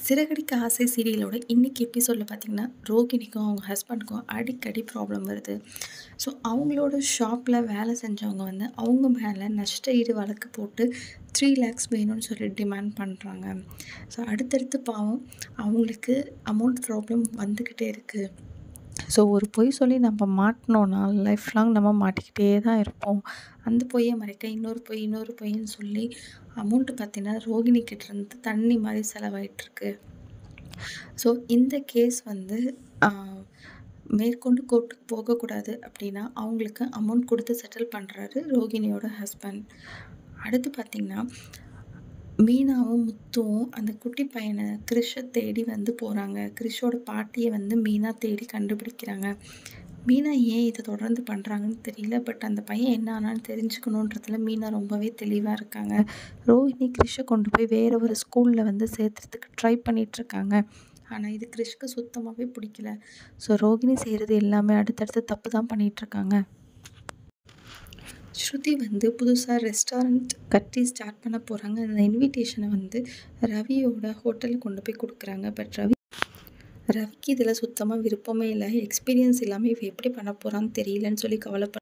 சிறகடிக்க ஆசை சீரியலோட இன்னைக்கு எபிசோட்ல பார்த்தீங்கன்னா, ரோகிணிக்கும் அவங்க ஹஸ்பண்டுக்கும் அடிக்கடி ப்ராப்ளம் வருது. ஸோ அவங்களோட ஷாப்பில் வேலை செஞ்சவங்க வந்து அவங்க மேலே நஷ்ட ஈடு வழக்கு போட்டு 3 lakhs வேணும்னு சொல்லி டிமாண்ட் பண்ணுறாங்க. ஸோ அடுத்தடுத்து பாவம் அவங்களுக்கு அமௌண்ட் ப்ராப்ளம் வந்துக்கிட்டே இருக்குது. ஸோ ஒரு பொய் சொல்லி நம்ம மாட்டினோன்னா லைஃப் லாங் நம்ம மாட்டிக்கிட்டே தான் இருப்போம். அந்த பொய்யை மறைக்க இன்னொரு பொய்ன்னு சொல்லி அமௌண்ட்டு பார்த்தீங்கன்னா ரோகிணி கிட்டேருந்து தண்ணி மாதிரி செலவாயிட்டிருக்கு. ஸோ இந்த கேஸ் வந்து மேற்கொண்டு கோர்ட்டுக்கு போகக்கூடாது அப்படின்னா அவங்களுக்கு அமௌண்ட் கொடுத்து செட்டில் பண்ணுறாரு ரோகிணியோட ஹஸ்பண்ட். அடுத்து பார்த்திங்கன்னா, மீனாவும் முத்துவும் அந்த குட்டி பையனை கிறிஷை தேடி வந்து போகிறாங்க. கிறிஷோட பாட்டியை வந்து மீனா தேடி கண்டுபிடிக்கிறாங்க. மீனா ஏன் இதை தொடர்ந்து பண்ணுறாங்கன்னு தெரியல. பட் அந்த பையன் என்ன ஆனான்னு தெரிஞ்சுக்கணுன்றதுல மீனா ரொம்பவே தெளிவாக இருக்காங்க. ரோஹிணி கிறிஷை கொண்டு போய் வேறு ஒரு ஸ்கூலில் வந்து சேர்த்துறதுக்கு ட்ரை பண்ணிகிட்ருக்காங்க. ஆனால் இது கிறிஷ்க்கு சுத்தமாகவே பிடிக்கல. ஸோ ரோகிணி செய்கிறது எல்லாமே அடுத்தடுத்து தப்பு தான் பண்ணிகிட்ருக்காங்க. ஸ்ருதி வந்து புதுசாக ரெஸ்டாரண்ட் கட்டி ஸ்டார்ட் பண்ண போகிறாங்க. அந்த இன்விடேஷனை வந்து ரவியோட ஹோட்டலுக்கு கொண்டு போய் கொடுக்குறாங்க. பட் ரவிக்கு இதில் சுத்தமாக விருப்பமே இல்லை. எக்ஸ்பீரியன்ஸ் இல்லாமல் இவ எப்படி பண்ண போகிறான்னு தெரியலன்னு சொல்லி கவலைப்பட